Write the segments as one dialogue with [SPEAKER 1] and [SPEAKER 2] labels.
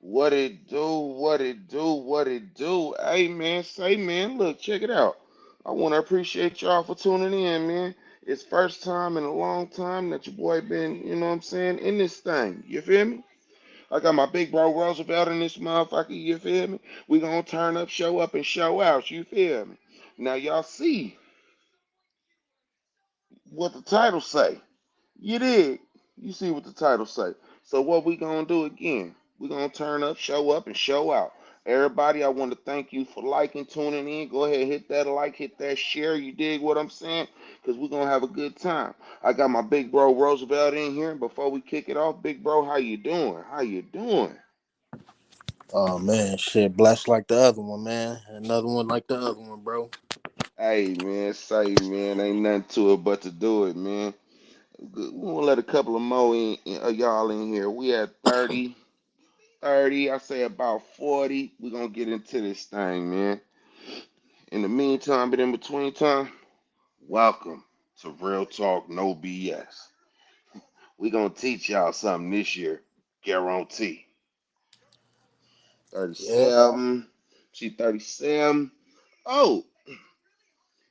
[SPEAKER 1] What it do? What it do? What it do? Hey man, say man, look, check it out. I want to appreciate y'all for tuning in, man. It's first time in a long time that your boy been, you know what I'm saying, in this thing. You feel me? I got my big bro Roosevelt in this motherfucker. You feel me? We gonna turn up, show up, and show out. You feel me? Now y'all see what the title say. You dig? You see what the title say. So what we gonna do again? We gonna turn up, and show out. Everybody, I want to thank you for liking, tuning in. Go ahead, hit that like, hit that share. You dig what I'm saying? Cause we gonna have a good time. I got my big bro Roosevelt in here. Before we kick it off, big bro, how you doing? How you doing?
[SPEAKER 2] Oh man, shit, blessed like the other one, man. Another one like the other one, bro.
[SPEAKER 1] Hey man, say man, ain't nothing to it but to do it, man. We gonna let a couple of more y'all in here. We at 30, I say about 40. We're gonna get into this thing, man. In the meantime, but in between time, welcome to Real Talk No BS. We're gonna teach y'all something this year, guarantee.
[SPEAKER 2] Yeah.
[SPEAKER 1] 37. She 37. Oh,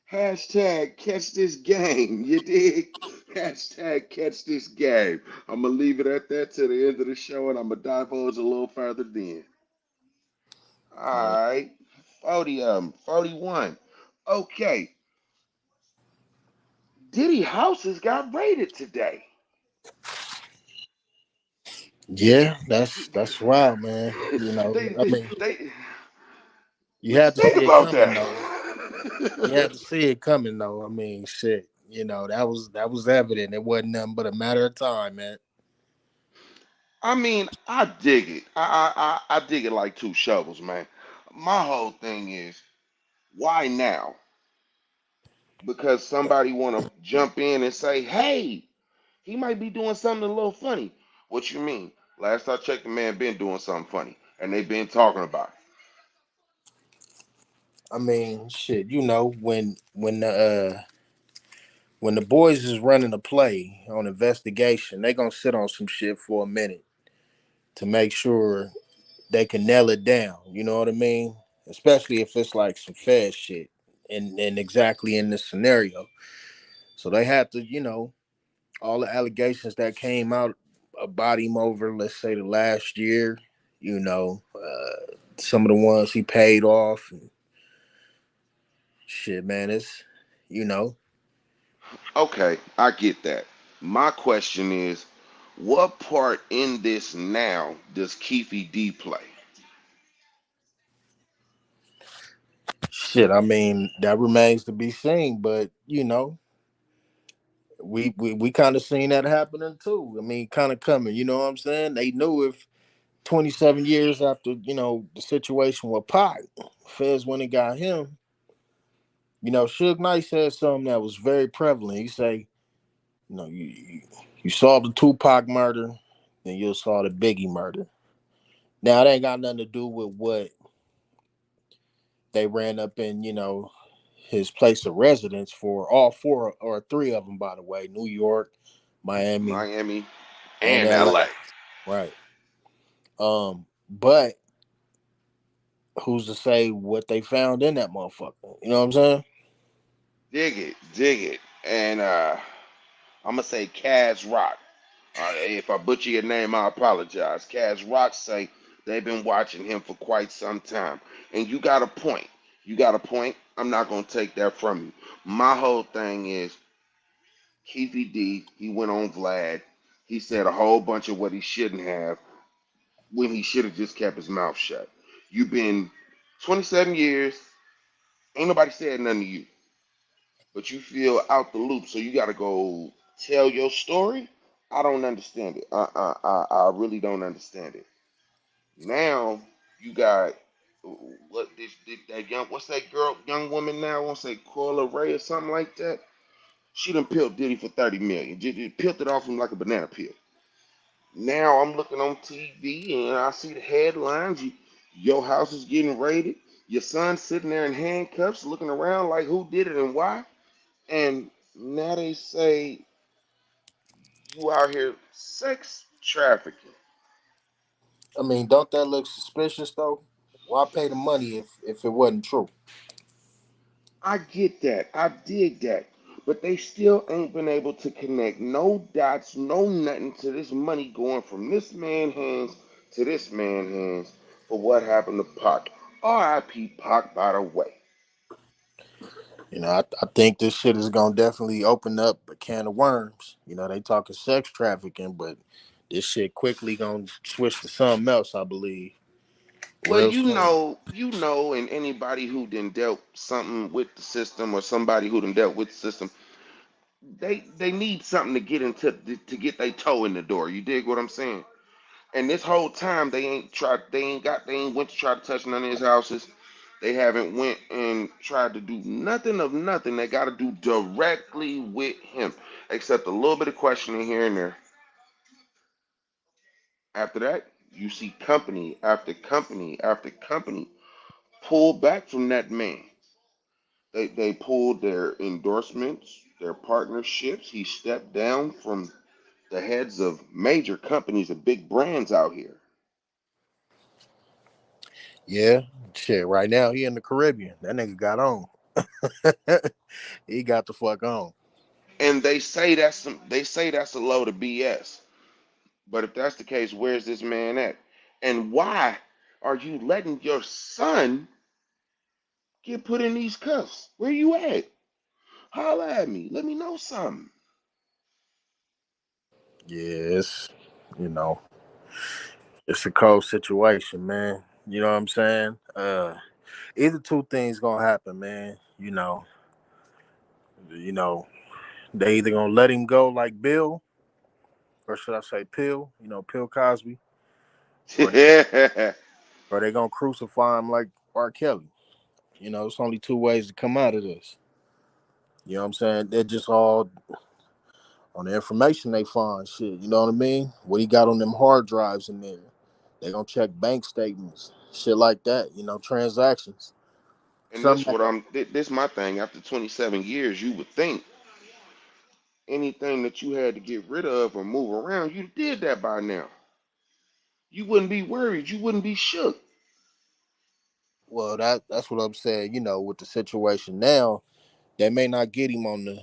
[SPEAKER 1] hashtag catch this game. You dig? Hashtag catch this game. I'm gonna leave it at that to the end of the show, and I'm gonna divulge a little further then. All
[SPEAKER 2] Yeah.
[SPEAKER 1] right, 40 of them, 41. Okay, Diddy houses got raided today.
[SPEAKER 2] Yeah, that's wild, man. I
[SPEAKER 1] they,
[SPEAKER 2] mean,
[SPEAKER 1] they,
[SPEAKER 2] you
[SPEAKER 1] what you
[SPEAKER 2] had to
[SPEAKER 1] think
[SPEAKER 2] see it
[SPEAKER 1] about
[SPEAKER 2] coming though. You
[SPEAKER 1] that?
[SPEAKER 2] had to see it coming though. I mean, shit. That was evident. It wasn't nothing but a matter of time, man.
[SPEAKER 1] I mean, I dig it. I dig it like two shovels, man. My whole thing is, why now? Because somebody want to jump in and say, hey, he might be doing something a little funny. What you mean? Last I checked, the man been doing something funny, and they been talking about it.
[SPEAKER 2] I mean, shit. When the boys is running a play on investigation, they gonna sit on some shit for a minute to make sure they can nail it down. You know what I mean? Especially if it's like some fast shit and exactly in this scenario. So they have to, all the allegations that came out about him over, let's say, the last year, some of the ones he paid off and shit, man. It's, you know,
[SPEAKER 1] Okay, I get that. My question is, what part in this now does Keefe D play?
[SPEAKER 2] shit. I mean, that remains to be seen, but we kind of seen that happening too. I mean, kind of coming. You know what I'm saying? They knew if 27 years after, the situation with Pac, Feds went and got him. Suge Knight said something that was very prevalent. He say, you saw the Tupac murder, then you saw the Biggie murder. Now, it ain't got nothing to do with what they ran up in, his place of residence for all four or three of them, by the way, New York, Miami,
[SPEAKER 1] Miami
[SPEAKER 2] and
[SPEAKER 1] and
[SPEAKER 2] LA.
[SPEAKER 1] LA.
[SPEAKER 2] Right. But who's to say what they found in that motherfucker? You know what I'm saying?
[SPEAKER 1] Dig it, dig it. And I'm gonna say Kaz Rock. If I butcher your name, I apologize. Kaz Rock say they've been watching him for quite some time, and you got a point. You got a point. I'm not gonna take that from you. My whole thing is Keefe D. He went on Vlad. He said a whole bunch of what he shouldn't have when he should have just kept his mouth shut. You've been 27 years. Ain't nobody said nothing to you, but you feel out the loop, so you got to go tell your story. I don't understand it. I really don't understand it. Now you got what this that young what's that girl young woman now? I want to say Cola Ray or something like that. She done peeled Diddy for 30 million. Just peeled it off him like a banana peel. Now I'm looking on TV and I see the headlines. Your house is getting raided. Your son's sitting there in handcuffs, looking around like who did it and why. And now they say you out here sex trafficking.
[SPEAKER 2] I mean, don't that look suspicious though? Why pay the money if it wasn't true?
[SPEAKER 1] I get that. I dig that. But they still ain't been able to connect no dots, no nothing to this money going from this man hands to this man hands for what happened to Pac. R.I.P. Pac, by the way.
[SPEAKER 2] I think this shit is gonna definitely open up a can of worms. They talking sex trafficking, but this shit quickly gonna switch to something else. I believe
[SPEAKER 1] Well,
[SPEAKER 2] real soon.
[SPEAKER 1] and anybody who done dealt something with the system or somebody who done dealt with the system, they need something to get into to get their toe in the door. You dig what I'm saying? And this whole time they ain't went to try to touch none of his houses. They haven't went and tried to do nothing of nothing they got to do directly with him, except a little bit of questioning here and there. After that, you see company after company after company pull back from that man. They pulled their endorsements, their partnerships. He stepped down from the heads of major companies and big brands out here.
[SPEAKER 2] Yeah, shit. Right now he in the Caribbean. That nigga got on. He got the fuck on.
[SPEAKER 1] And they say that's a load of BS. But if that's the case, where's this man at? And why are you letting your son get put in these cuffs? Where you at? Holla at me. Let me know something.
[SPEAKER 2] Yeah, you know it's a cold situation, man. You know what I'm saying? Either two things gonna happen, man. You know, they either gonna let him go like Bill, or should I say Pill? Pill Cosby, or they gonna crucify him like R. Kelly. It's only two ways to come out of this. You know what I'm saying? They're just all on the information they find. Shit, you know what I mean? What he got on them hard drives in there. They gonna check bank statements, shit like that. Transactions.
[SPEAKER 1] And this
[SPEAKER 2] Something.
[SPEAKER 1] what I'm this my thing. After 27 years, you would think anything that you had to get rid of or move around, you did that by now. You wouldn't be worried. You wouldn't be shook.
[SPEAKER 2] Well, that's what I'm saying. With the situation now, they may not get him on the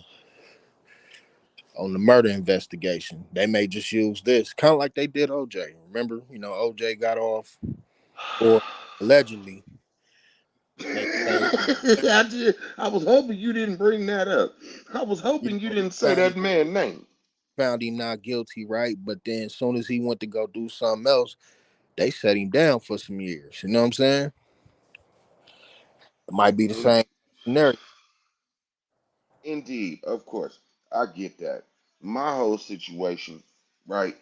[SPEAKER 2] murder investigation. They may just use this, kind of like they did OJ. Remember, OJ got off, or allegedly they say
[SPEAKER 1] I was hoping you didn't bring that up. I was hoping you
[SPEAKER 2] they
[SPEAKER 1] didn't say that man's name.
[SPEAKER 2] found him not guilty, right? But then as soon as he went to go do something else, they set him down for some years. You know what I'm saying? It might be the
[SPEAKER 1] In,
[SPEAKER 2] same scenario.
[SPEAKER 1] indeed, of course, I get that. My whole situation, right?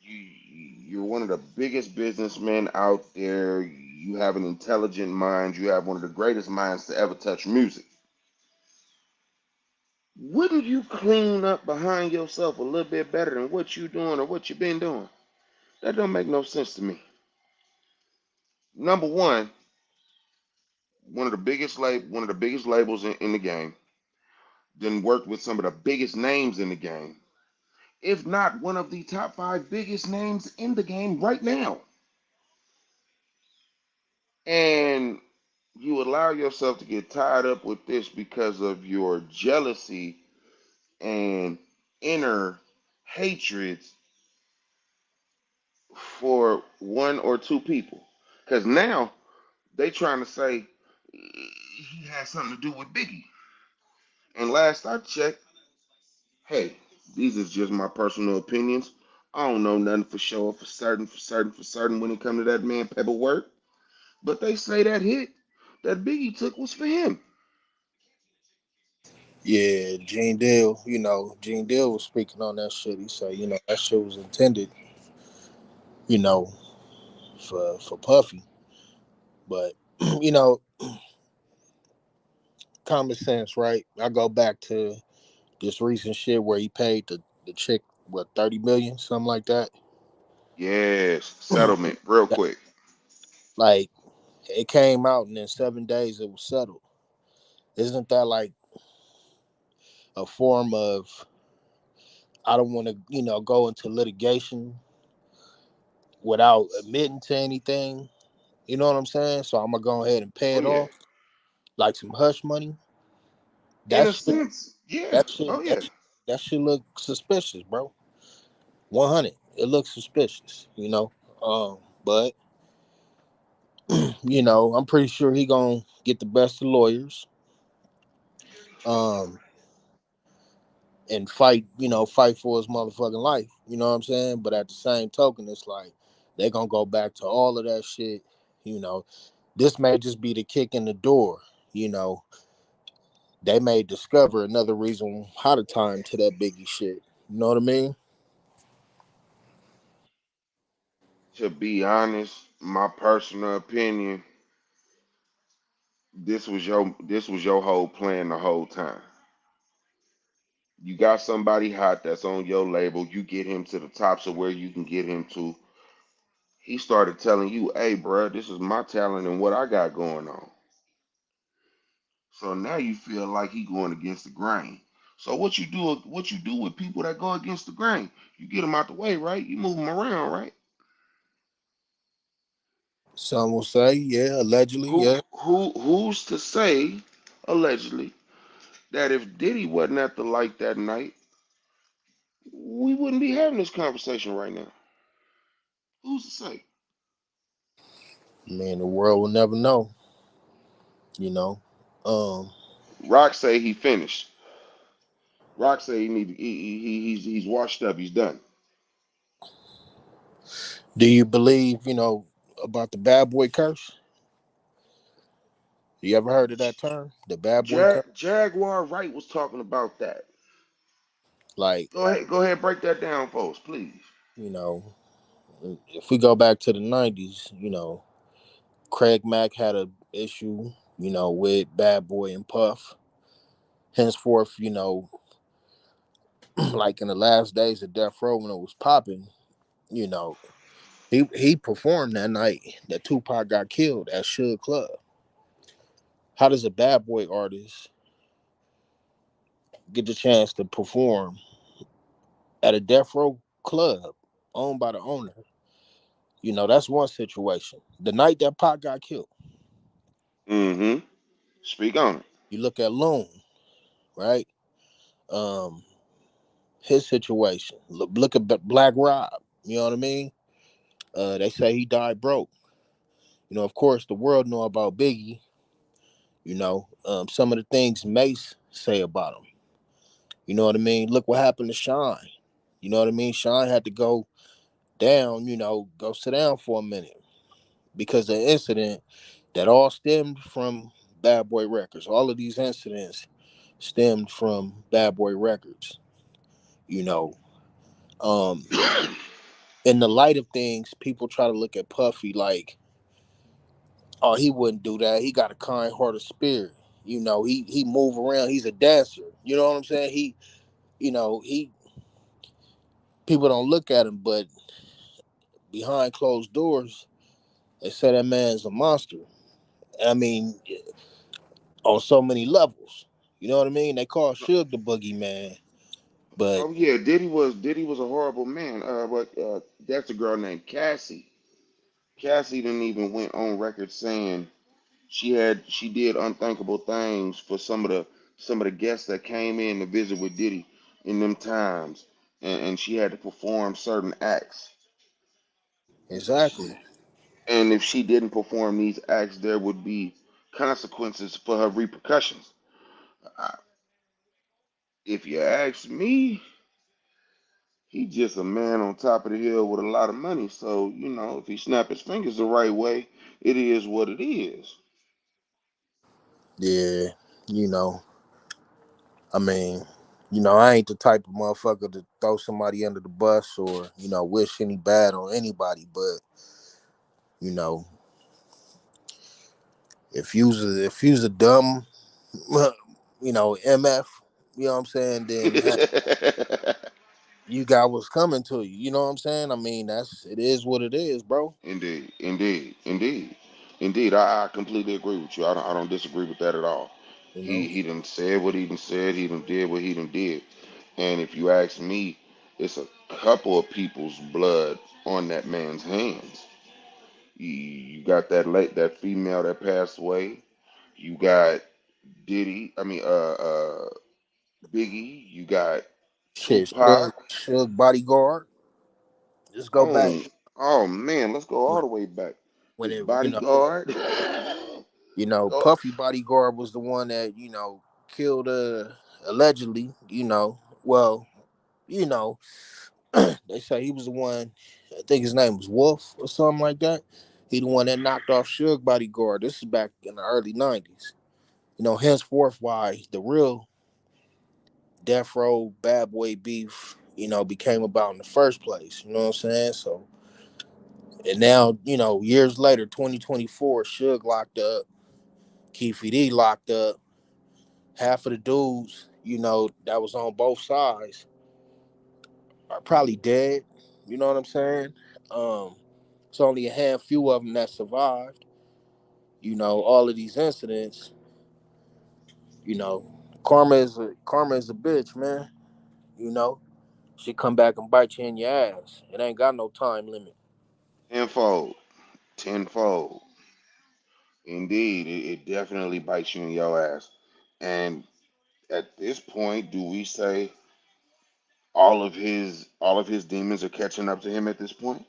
[SPEAKER 1] You're one of the biggest businessmen out there. You have an intelligent mind. You have one of the greatest minds to ever touch music. Wouldn't you clean up behind yourself a little bit better than what you doing or what you been doing? That don't make no sense to me. Number one of the biggest labels in the game, then worked with some of the biggest names in the game, if not one of the top five biggest names in the game right now. And you allow yourself to get tied up with this because of your jealousy and inner hatreds for one or two people. Because now they trying to say he had something to do with Biggie. And last I checked, hey, these is just my personal opinions. I don't know nothing for sure, for certain when it come to that man paperwork. But they say that hit that Biggie took was for him.
[SPEAKER 2] Yeah, Gene Deal was speaking on that shit. He said, that shit was intended, you know, for Puffy. But, you know, common sense, right? I go back to this recent shit where he paid the chick what 30 million, something like that.
[SPEAKER 1] Yes, settlement, real
[SPEAKER 2] That,
[SPEAKER 1] quick.
[SPEAKER 2] like it came out and in 7 days it was settled. Isn't that like a form of I don't want to go into litigation without admitting to anything. You know what I'm saying? So I'm gonna go ahead and pay
[SPEAKER 1] Oh
[SPEAKER 2] it
[SPEAKER 1] yeah.
[SPEAKER 2] off like some hush money.
[SPEAKER 1] In
[SPEAKER 2] That
[SPEAKER 1] a
[SPEAKER 2] shit,
[SPEAKER 1] sense, yeah.
[SPEAKER 2] that shit,
[SPEAKER 1] Oh
[SPEAKER 2] that
[SPEAKER 1] yeah.
[SPEAKER 2] shit, that shit look suspicious, bro. 100. It looks suspicious, but I'm pretty sure he gonna get the best of lawyers, um, and fight for his motherfucking life. You know what I'm saying? But at the same token, it's like they gonna go back to all of that shit. You know, this may just be the kick in the door. You know, they may discover another reason how to tie him to that Biggie shit. You know what I mean?
[SPEAKER 1] To be honest, my personal opinion, this was your whole plan the whole time. You got somebody hot that's on your label. You get him to the tops of where you can get him to. He started telling you, "Hey, bro, this is my talent and what I got going on." So now you feel like he going against the grain. So what you do with people that go against the grain? You get them out the way, right? You move them around, right?
[SPEAKER 2] Some will say, yeah, allegedly,
[SPEAKER 1] Who
[SPEAKER 2] yeah.
[SPEAKER 1] who's to say, allegedly, that if Diddy wasn't at the light that night, we wouldn't be having this conversation right now? Who's to say?
[SPEAKER 2] Man, the world will never know. You know. Um,
[SPEAKER 1] Rock say he finished. Rock say he need to, he's washed up. He's done.
[SPEAKER 2] do you believe, about the bad boy curse? You ever heard of that term? The bad boy curse?
[SPEAKER 1] Jaguar Wright was talking about that.
[SPEAKER 2] Like,
[SPEAKER 1] Go ahead, break that down, folks, please.
[SPEAKER 2] you know, if we go back to the 90s, Craig Mack had a issue, with Bad Boy and Puff. Henceforth, like in the last days of Death Row when it was popping, you know, he performed that night that Tupac got killed at Suge Club. How does a Bad Boy artist get the chance to perform at a Death Row club owned by the owner? That's one situation. The night that Pac got killed,
[SPEAKER 1] Mm-hmm. Speak on it.
[SPEAKER 2] you look at Loon, right? Um, his situation. Look at Black Rob. You know what I mean? They say he died broke. Of course, the world know about Biggie. Some of the things Mace say about him. You know what I mean? Look what happened to Sean. You know what I mean? Sean had to go down. Go sit down for a minute because of the incident that all stemmed from Bad Boy Records. All of these incidents stemmed from Bad Boy Records. You know, um, in the light of things, people try to look at Puffy like, oh, he wouldn't do that. He got a kind-hearted spirit. He move around. He's a dancer. You know what I'm saying? He people don't look at him, but behind closed doors, they say that man's a monster. I mean, on so many levels. You know what I mean? They call Suge the boogeyman, but
[SPEAKER 1] Oh yeah, Diddy was a horrible man. But that's a girl named Cassie. Cassie didn't even went on record saying she did unthinkable things for some of the guests that came in to visit with Diddy in them times, and she had to perform certain acts.
[SPEAKER 2] exactly.
[SPEAKER 1] And if she didn't perform these acts, there would be consequences for her repercussions. I, if you ask me, he just a man on top of the hill with a lot of money. So if he snap his fingers the right way, it is what it is.
[SPEAKER 2] Yeah, you know. I mean, I ain't the type of motherfucker to throw somebody under the bus or, wish any bad on anybody. But, you know, if you's a dumb, MF, you know what I'm saying, then hey, you got what's coming to you. You know what I'm saying? I mean, it is what it is, bro.
[SPEAKER 1] Indeed, indeed, indeed, indeed. I completely agree with you. I don't disagree with that at all.
[SPEAKER 2] You
[SPEAKER 1] He
[SPEAKER 2] know?
[SPEAKER 1] he done said what he done said. He done did what he done did. And if you ask me, it's a couple of people's blood on that man's hands. You got that female that passed away. You got Diddy. I mean, Biggie. You got
[SPEAKER 2] Shit,
[SPEAKER 1] Tupac.
[SPEAKER 2] Suge Bodyguard. Just go back.
[SPEAKER 1] Oh, oh man, let's go all
[SPEAKER 2] When
[SPEAKER 1] the way back.
[SPEAKER 2] when
[SPEAKER 1] His
[SPEAKER 2] it
[SPEAKER 1] bodyguard. Go.
[SPEAKER 2] Puffy Bodyguard was the one that killed allegedly. Well, you know they say he was the one. I think his name was Wolf or something like that. He the one that knocked off Suge Bodyguard. This is back in the early 90s. Henceforth why the real Death Row Bad Boy beef, became about in the first place. You know what I'm saying? So, and now, years later, 2024, Suge locked up, Keefe D locked up. Half of the dudes, that was on both sides are probably dead. You know what I'm saying? Um, it's only a handful of them that survived. All of these incidents. You know, karma is a bitch, man. You know, she come back and bite you in your ass. It ain't got no time limit.
[SPEAKER 1] Tenfold. Tenfold. Indeed, it definitely bites you in your ass. And at this point, do we say all of his demons are catching up to him at this point?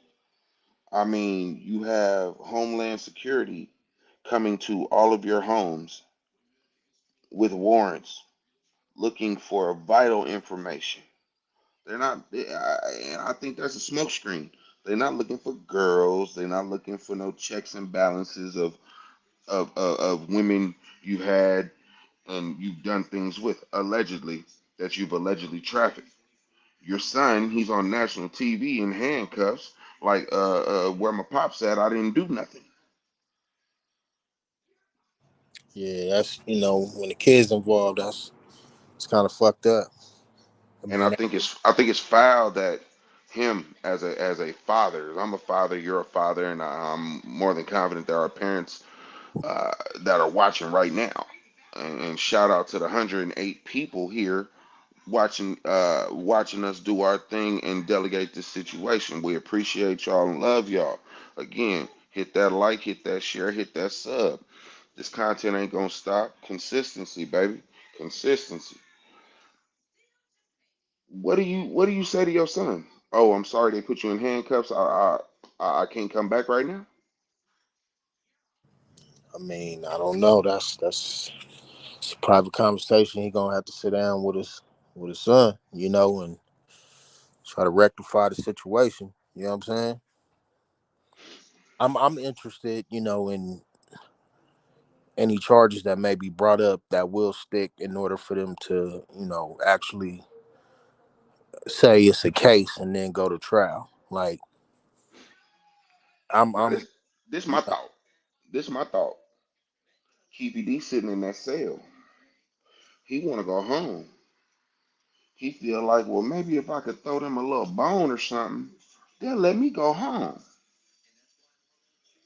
[SPEAKER 1] I mean, you have Homeland Security coming to all of your homes with warrants looking for vital information. They're not, and I think that's a smokescreen. They're not looking for girls. They're not looking for no checks and balances of women you've had and you've done things with allegedly that you've allegedly trafficked. Your son, he's on national TV in handcuffs, like where my pops at. I didn't do nothing,
[SPEAKER 2] Yeah, that's when the kids involved, that's it's kind of fucked up. I
[SPEAKER 1] and
[SPEAKER 2] mean,
[SPEAKER 1] I think it's foul that him as a father. I'm a father. You're a father, and I'm more than confident there are parents that are watching right now. And shout out to the 108 people here watching us do our thing and delegate this situation. We appreciate y'all and love y'all. Again, hit that like, hit that share, hit that sub. This content ain't gonna stop. Consistency, baby. Consistency. What do you say to your son? Oh, I'm sorry they put you in handcuffs. I can't come back right now.
[SPEAKER 2] I don't know. That's it's a private conversation. He gonna have to sit down with his son, and try to rectify the situation. You know what I'm saying? I'm interested, in any charges that may be brought up that will stick in order for them to, actually say it's a case and then go to trial. Like I'm
[SPEAKER 1] Now
[SPEAKER 2] I'm
[SPEAKER 1] this my thought. This my thought. KPD sitting in that cell. He want to go home. He feel like, well, maybe if I could throw them a little bone or something, they'll let me go home,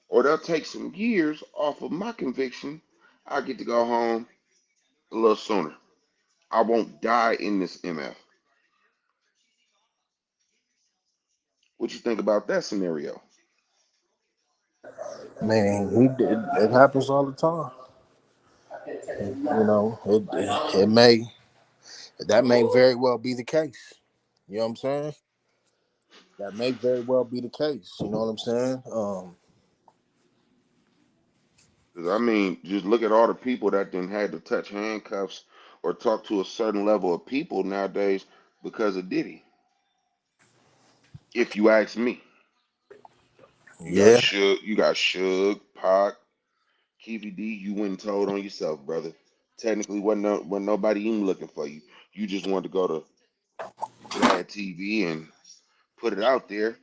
[SPEAKER 1] or they'll take some years off of my conviction. I get to go home a little sooner. I won't die in this MF. What you think about that scenario?
[SPEAKER 2] Man, it happens all the time. That may very well be the case. You know what I'm saying? That may very well be the case. You know what I'm saying?
[SPEAKER 1] Because I mean, just look at all the people that didn't had to touch handcuffs or talk to a certain level of people nowadays because of Diddy. If you ask me,
[SPEAKER 2] Yeah.
[SPEAKER 1] You got Suge, Pac, KVD. You went and told on yourself, brother. Technically, wasn't nobody even looking for you. You just wanted to go to Vlad TV and put it out there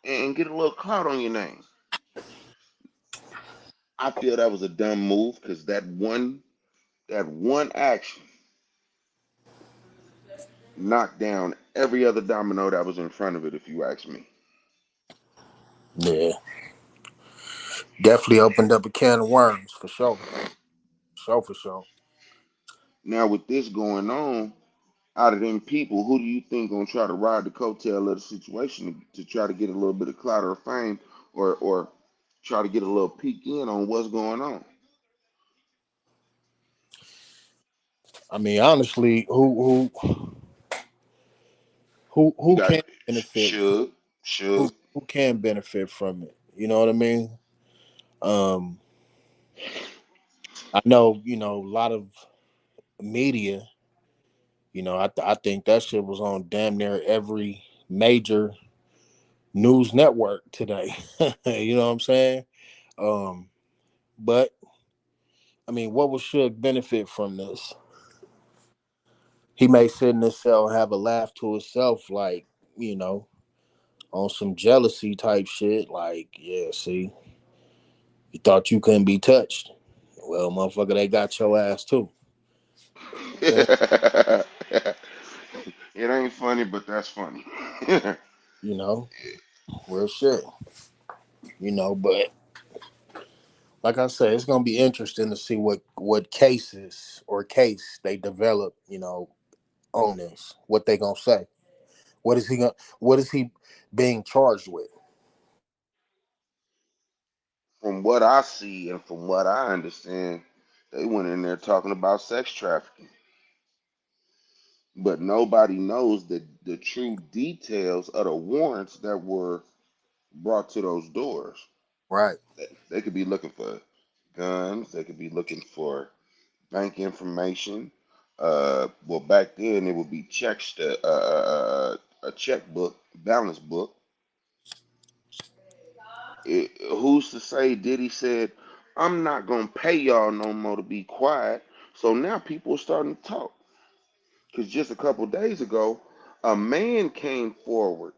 [SPEAKER 1] and get a little clout on your name. I feel that was a dumb move because that one action knocked down every other domino that was in front of it. If you ask me.
[SPEAKER 2] Yeah. Definitely opened up a can of worms for sure. For sure.
[SPEAKER 1] Now with this going on, Out of them people, who do you think gonna try to ride the coattail of the situation to try to get a little bit of clout or fame, or try to get a little peek in on what's going on?
[SPEAKER 2] I mean, honestly,
[SPEAKER 1] You
[SPEAKER 2] who
[SPEAKER 1] got
[SPEAKER 2] can benefit?
[SPEAKER 1] Suge, Suge.
[SPEAKER 2] Who can benefit from it? You know what I mean? Um, I know, a lot of media. I think that shit was on damn near every major news network today. You know what I'm saying? Um, but I mean, what would Suge benefit from this? He may sit in his cell and have a laugh to himself, like, you know, on some jealousy type shit. Like, yeah, see, you thought you couldn't be touched. Well, motherfucker, they got your ass too.
[SPEAKER 1] It ain't funny, but that's funny.
[SPEAKER 2] You know, real shit. But like I said, it's gonna be interesting to see what cases or case they develop. On this, what they gonna say. What is he gonna? What is he being charged with?
[SPEAKER 1] From what I see and from what I understand, they went in there talking about sex trafficking, but nobody knows the true details of the warrants that were brought to those doors.
[SPEAKER 2] Right.
[SPEAKER 1] They could be looking for guns. They could be looking for bank information. Well, back then it would be checks, a checkbook, balance book. Who's to say Diddy said, "I'm not gonna pay y'all no more to be quiet"? So now people are starting to talk. Because just a couple days ago, a man came forward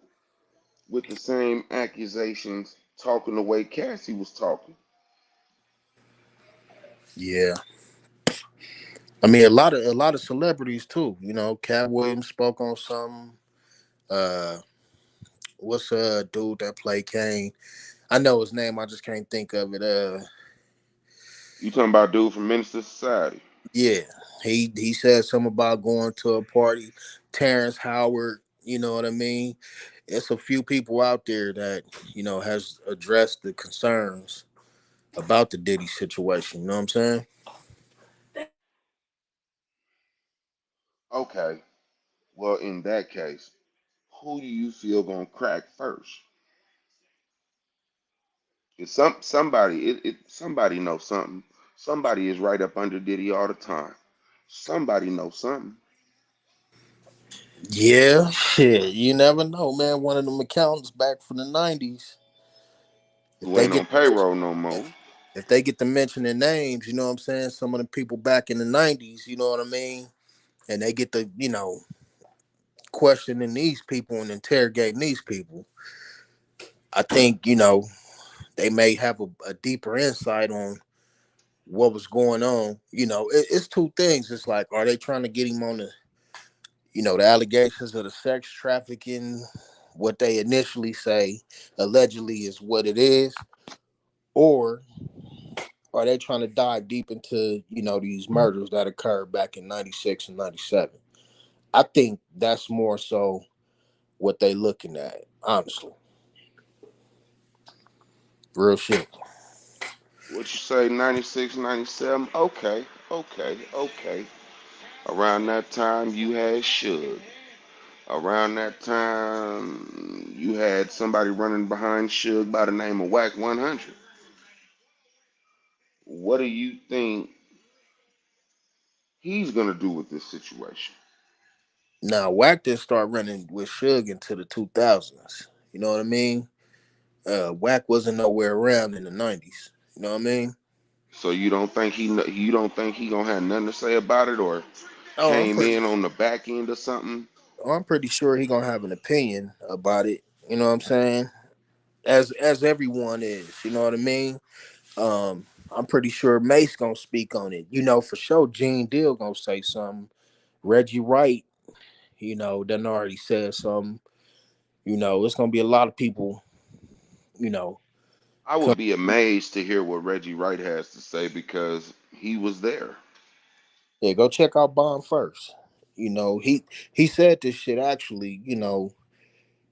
[SPEAKER 1] with the same accusations, talking the way Cassie was talking.
[SPEAKER 2] Yeah. I mean, a lot of celebrities too. Cat Williams spoke on something. Uh, what's dude that played Kane? I know his name. I just can't think of it.
[SPEAKER 1] You talking about dude from Minister Society?
[SPEAKER 2] Yeah. He said something about going to a party. Terrence Howard. You know what I mean? It's a few people out there that has addressed the concerns about the Diddy situation. You know what I'm saying?
[SPEAKER 1] Okay. Well, in that case, who do you feel gonna crack first? If somebody knows something. Somebody is right up under Diddy all the time. Somebody knows something.
[SPEAKER 2] Yeah, shit. You never know, man. One of them accountants back from the '90s. If
[SPEAKER 1] Who
[SPEAKER 2] they
[SPEAKER 1] ain't
[SPEAKER 2] get
[SPEAKER 1] on payroll no more.
[SPEAKER 2] if they get to mentioning names, you know what I'm saying? Some of the people back in the '90s, you know what I mean? And they get to questioning these people and interrogating these people. I think they may have a deeper insight on what was going on. It's two things. It's like, are they trying to get him on the allegations of the sex trafficking, what they initially say allegedly is what it is, or are they trying to dive deep into these murders that occurred back in '96 and '97? I think that's more so what they looking at, honestly. Real shit.
[SPEAKER 1] What you say, 96, 97? Okay, okay, okay. Around that time, you had Suge. Around that time, you had somebody running behind Suge by the name of Whack 100. What do you think he's gonna do with this situation?
[SPEAKER 2] Now, Wack didn't start running with Suge into the 2000s. You know what I mean? Wack wasn't nowhere around in the '90s. You know what I mean?
[SPEAKER 1] So you don't think he gonna have nothing to say about it, or
[SPEAKER 2] Oh, I'm
[SPEAKER 1] came
[SPEAKER 2] pretty.
[SPEAKER 1] in on the back end or something?
[SPEAKER 2] I'm pretty sure he gonna have an opinion about it. You know what I'm saying? As everyone is. You know what I mean? I'm pretty sure Mace gonna speak on it. For sure. Gene Deal gonna say something. Reggie Wright, done already said something. It's gonna be a lot of people. You know,
[SPEAKER 1] I
[SPEAKER 2] come.
[SPEAKER 1] would be amazed to hear what Reggie Wright has to say because he was there.
[SPEAKER 2] Yeah, go check out Bond first. He said this shit actually.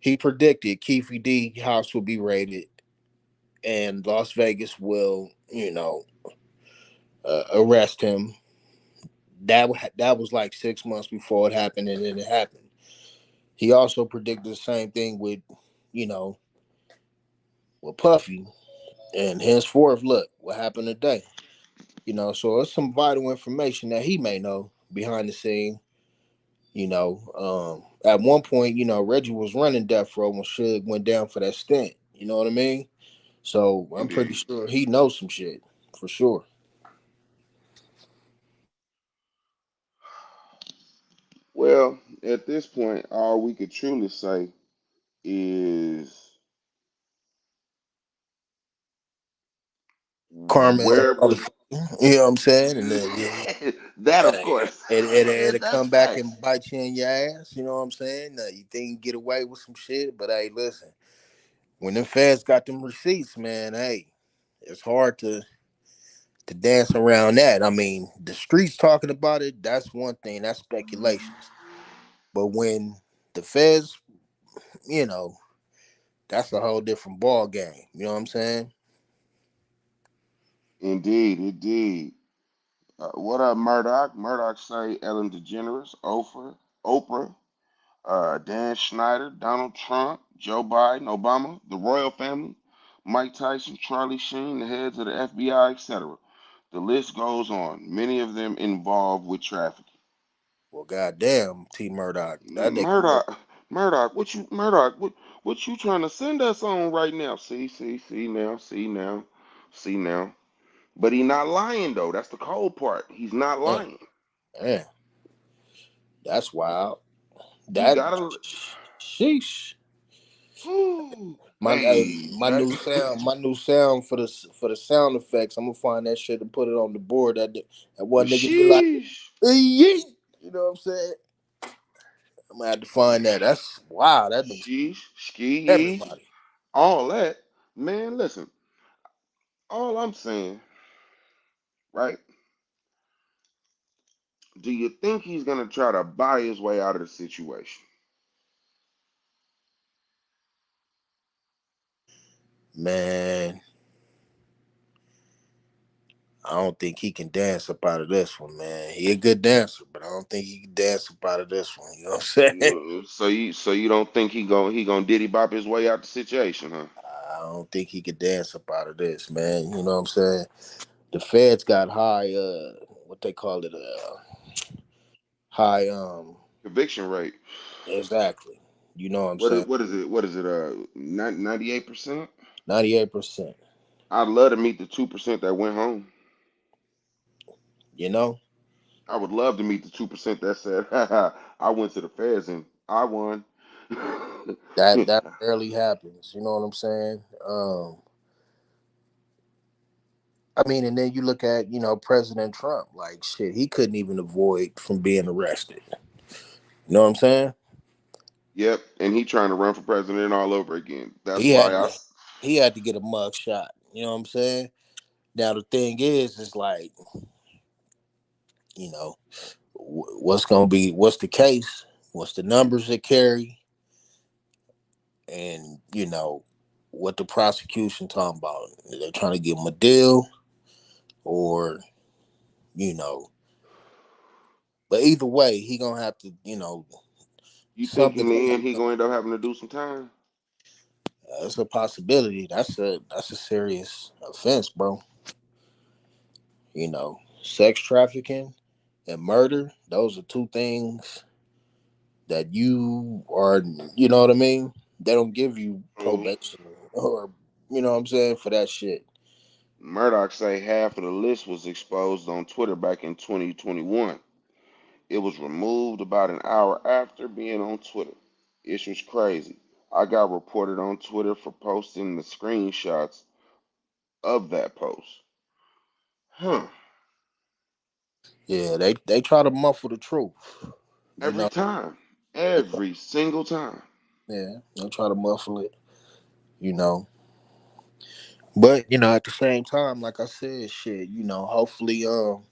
[SPEAKER 2] He predicted Keefe D house will be raided and Las Vegas will arrest him. That was like 6 months before it happened, and then it happened. He also predicted the same thing you know, with Puffy, and henceforth, look what happened today. So it's some vital information that he may know behind the scene. At one point, Reggie was running Death Row when Suge went down for that stint. You know what I mean? So I'm pretty
[SPEAKER 1] Indeed.
[SPEAKER 2] sure he knows some shit for sure.
[SPEAKER 1] Well, at this point, all we could truly say is
[SPEAKER 2] Karma is a
[SPEAKER 1] where was
[SPEAKER 2] motherfucker. You know what I'm saying? And then
[SPEAKER 1] that, of
[SPEAKER 2] hey,
[SPEAKER 1] course.
[SPEAKER 2] it'll
[SPEAKER 1] That's
[SPEAKER 2] come back
[SPEAKER 1] facts.
[SPEAKER 2] and bite you in your ass. You know what I'm saying? You think you get away with some shit, but hey, listen, when them feds got them receipts, man, hey, it's hard to dance around that. I mean, the streets talking about it, that's one thing, that's speculations. But when the feds, you know, that's a whole different ball game. You know what I'm saying?
[SPEAKER 1] Indeed, indeed. What up, Murdoch? Murdoch say Ellen DeGeneres, Oprah, Dan Schneider, Donald Trump, Joe Biden, Obama, the royal family, Mike Tyson, Charlie Sheen, the heads of the FBI, etc. The list goes on. Many of them involved with trafficking.
[SPEAKER 2] Well, goddamn, T Murdoch, that nigga know.
[SPEAKER 1] Murdoch, Murdoch, what you trying to send us on right now? See now. But he not lying though. That's the cold part. He's not
[SPEAKER 2] Man,
[SPEAKER 1] lying.
[SPEAKER 2] man, that's wild.
[SPEAKER 1] He
[SPEAKER 2] That
[SPEAKER 1] gotta.
[SPEAKER 2] sheesh.
[SPEAKER 1] Whew,
[SPEAKER 2] My
[SPEAKER 1] hey, that.
[SPEAKER 2] my new sound for the sound effects. I'm gonna find that shit and put it on the board. That one nigga be like,
[SPEAKER 1] Sheesh.
[SPEAKER 2] yeet. You know what I'm saying? I'm gonna have to find that. That's wow. That been
[SPEAKER 1] Sheesh. Ski yeesh.
[SPEAKER 2] everybody.
[SPEAKER 1] All that. Man, listen. All I'm saying, right? Do you think he's gonna try to buy his way out of the situation?
[SPEAKER 2] Man, I don't think he can dance up out of this one, man. He a good dancer, but I don't think he can dance up out of this one. You know what I'm saying?
[SPEAKER 1] So you don't think he gonna diddy bop his way out the situation, huh?
[SPEAKER 2] I don't think he could dance up out of this, man. You know what I'm saying? The feds got high, what they call it, high,
[SPEAKER 1] Conviction rate.
[SPEAKER 2] exactly. You know what I'm
[SPEAKER 1] What is
[SPEAKER 2] saying?
[SPEAKER 1] what is it? What is it? 98%.
[SPEAKER 2] 98%.
[SPEAKER 1] I'd love to meet the 2% that went home.
[SPEAKER 2] You know
[SPEAKER 1] I would love to meet the 2% that said, I went to the feds and I won.
[SPEAKER 2] that rarely happens. You know what I'm saying? I mean, and then you look at President Trump. Like shit, he couldn't even avoid from being arrested. You know what I'm saying?
[SPEAKER 1] Yep, and he trying to run for president all over again. That's
[SPEAKER 2] He
[SPEAKER 1] why
[SPEAKER 2] had
[SPEAKER 1] I.
[SPEAKER 2] to, he had to get a mug shot. You know what I'm saying? Now the thing is like you know what's the case, what's the numbers that carry, and what the prosecution talking about. They're trying to give him a deal, or you know, but either way, he gonna have to
[SPEAKER 1] You think
[SPEAKER 2] something
[SPEAKER 1] in
[SPEAKER 2] gonna
[SPEAKER 1] the
[SPEAKER 2] have
[SPEAKER 1] end he
[SPEAKER 2] to
[SPEAKER 1] gonna
[SPEAKER 2] come.
[SPEAKER 1] end up having to do some time?
[SPEAKER 2] That's a possibility. That's a serious offense, bro. Sex trafficking and murder. Those are two things that you are. You know what I mean? They don't give you
[SPEAKER 1] hmm
[SPEAKER 2] probation or what I'm saying for that shit.
[SPEAKER 1] Murdoch say half of the list was exposed on Twitter back in 2021. It was removed about an hour after being on Twitter. It was crazy. I got reported on Twitter for posting the screenshots of that post. Huh.
[SPEAKER 2] Yeah, they try to muffle the truth. You
[SPEAKER 1] Every
[SPEAKER 2] know,
[SPEAKER 1] time.
[SPEAKER 2] they,
[SPEAKER 1] Every single time.
[SPEAKER 2] yeah, they try to muffle it. You know, but at the same time, like I said, shit. Hopefully, you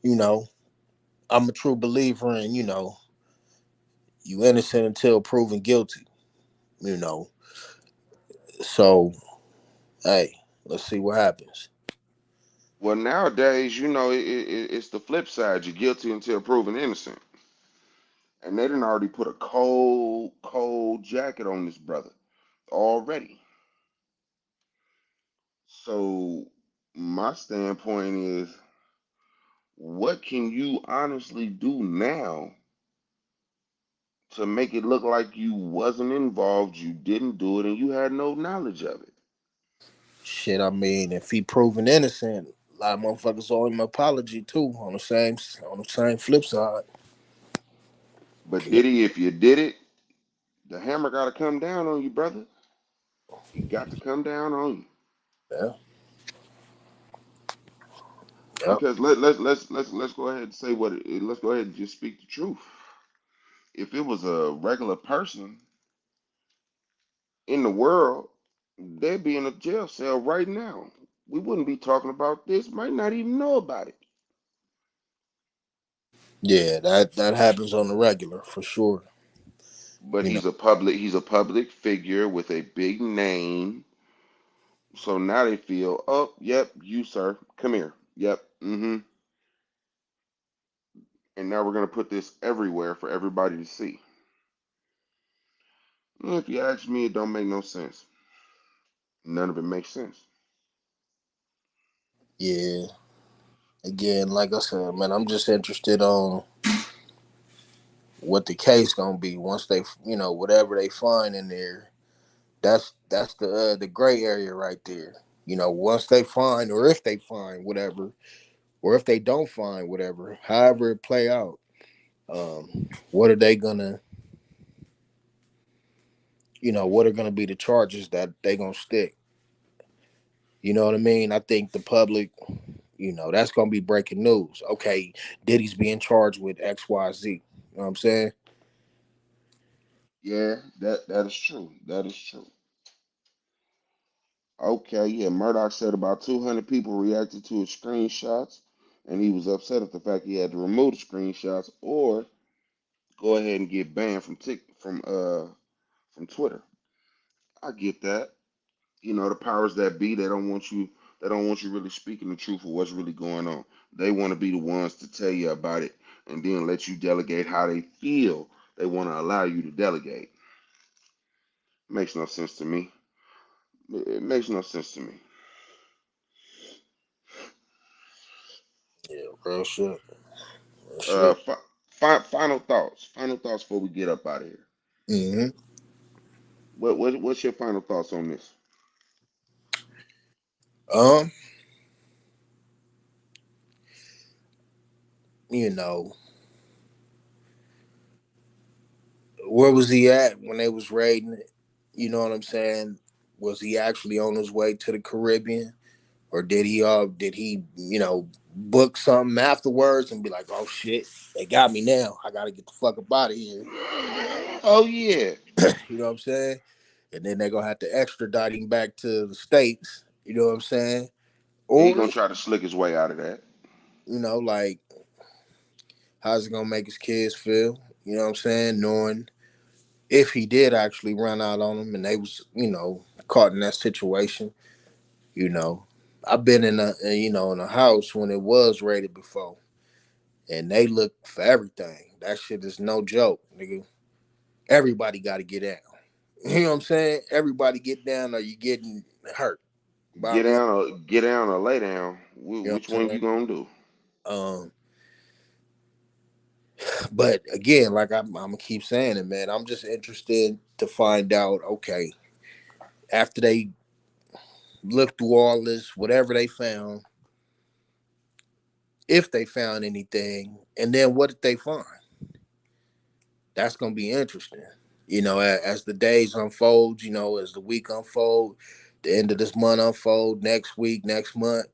[SPEAKER 2] know, I'm a true believer in, you innocent until proven guilty. You know, so hey, let's see what happens.
[SPEAKER 1] Well, nowadays, it's the flip side. You're guilty until proven innocent, and they done already put a cold, cold jacket on this brother already. So my standpoint is, what can you honestly do now to make it look like you wasn't involved, you didn't do it, and you had no knowledge of it?
[SPEAKER 2] Shit, I mean, if he proven innocent, a lot of motherfuckers owe him an apology too. On the same flip side.
[SPEAKER 1] But
[SPEAKER 2] Yeah,
[SPEAKER 1] Diddy, if you did it, the hammer got to come down on you, brother. He got to come down on you.
[SPEAKER 2] yeah, yeah,
[SPEAKER 1] Because let's go ahead and say what let's go ahead and just speak the truth. If it was a regular person in the world, they'd be in a jail cell right now. We wouldn't be talking about this. Might not even know about it.
[SPEAKER 2] yeah. That happens on the regular for sure.
[SPEAKER 1] But
[SPEAKER 2] You know,
[SPEAKER 1] he's a public figure with a big name. So now they feel, oh, yep, you sir, come here. Yep, mm-hmm. And now we're gonna put this everywhere for everybody to see. If you ask me, it don't make no sense. None of it makes sense.
[SPEAKER 2] yeah. Again, like I said, man, I'm just interested on what the case gonna be once they, whatever they find in there. That's the gray area right there. Once they find, or if they find whatever, or if they don't find whatever, however it play out, what are they gonna, what are gonna be the charges that they gonna stick? You know what I mean? I think the public, that's gonna be breaking news. Okay, Diddy's being charged with XYZ. You know what I'm saying?
[SPEAKER 1] Yeah, that is true. That is true. Okay, yeah. Murdoch said about 200 people reacted to his screenshots, and he was upset at the fact he had to remove the screenshots or go ahead and get banned from Twitter. I get that. The powers that be, they don't want you really speaking the truth of what's really going on. They want to be the ones to tell you about it and then let you delegate how they feel. They want to allow you to delegate. Makes no sense to me. It makes no sense to me.
[SPEAKER 2] Yeah, real shit. Real shit.
[SPEAKER 1] Final thoughts. Final thoughts before we get up out of here.
[SPEAKER 2] Hmm.
[SPEAKER 1] What's your final thoughts on this?
[SPEAKER 2] Um, you know, where was he at when they was raiding it? You know what I'm saying? Was he actually on his way to the Caribbean, or did he book something afterwards and be like, oh shit, they got me now. I gotta get the fuck up out of here.
[SPEAKER 1] Oh yeah,
[SPEAKER 2] You know what I'm saying? And then they're gonna have to extradite him back to the states. You know what I'm saying?
[SPEAKER 1] he
[SPEAKER 2] Or
[SPEAKER 1] gonna try to slick his way out of that.
[SPEAKER 2] like, how's it gonna make his kids feel? You know what I'm saying? Knowing if he did actually run out on them and they was caught in that situation. You know, I've been in a house when it was raided before, and they look for everything. That shit is no joke, nigga. Everybody got to get down. You know what I'm saying? Everybody get down, or you getting hurt by me.
[SPEAKER 1] Get down or lay down.
[SPEAKER 2] You know
[SPEAKER 1] Which
[SPEAKER 2] what I'm
[SPEAKER 1] one
[SPEAKER 2] saying?
[SPEAKER 1] you gonna do?
[SPEAKER 2] Um, but again, like I'm gonna keep saying it, man. I'm just interested to find out. Okay, after they looked through all this, whatever they found, if they found anything, and then what did they find? That's gonna be interesting. As the days unfold, as the week unfold, the end of this month unfold, next week, next month,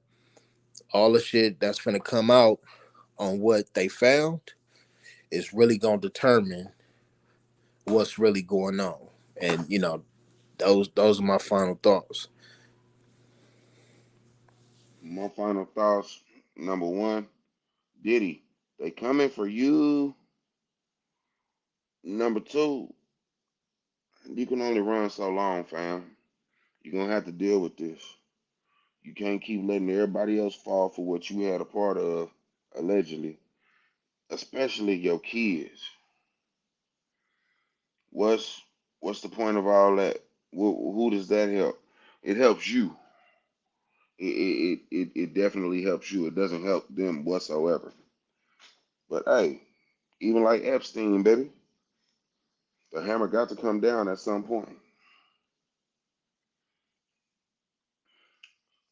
[SPEAKER 2] all the shit that's gonna come out on what they found is really gonna determine what's really going on. And those are my final thoughts.
[SPEAKER 1] My final thoughts. Number one, Diddy, They coming for you. Number two, you can only run so long, fam. You're gonna have to deal with this. You can't keep letting everybody else fall for what you had a part of, allegedly, especially your kids. What's what's the point of all that? Who does that help? It helps you. It definitely helps you. It doesn't help them whatsoever. But hey, even like Epstein, baby, the hammer got to come down at some point.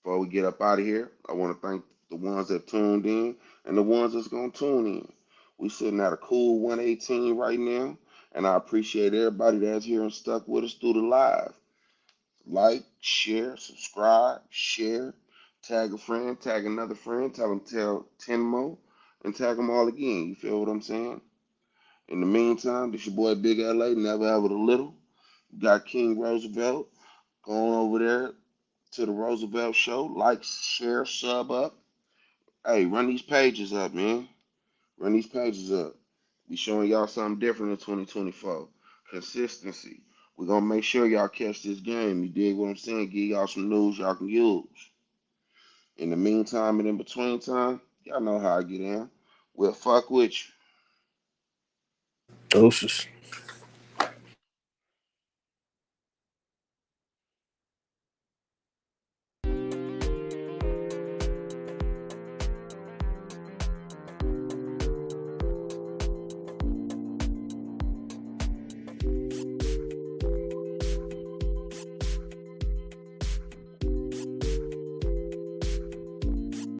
[SPEAKER 1] Before we get up out of here, I want to thank the ones that tuned in and the ones that's gonna tune in. We sitting at a cool 118 right now, and I appreciate everybody that's here and stuck with us through the live. Like, share, subscribe, share, tag a friend, tag another friend, tell them tell 10 more, and tag them all again. You feel what I'm saying? In the meantime, this your boy Big LA, never ever the little. Got King Roosevelt going over there to the Roosevelt Show. Like, share, sub up. Hey, run these pages up, man. Run these pages up. We showing y'all something different in 2024. Consistency. We're gonna make sure y'all catch this game. You dig what I'm saying? Give y'all some news y'all can use. In the meantime and in between time, y'all know how I get in. We'll fuck with you.
[SPEAKER 2] Doses.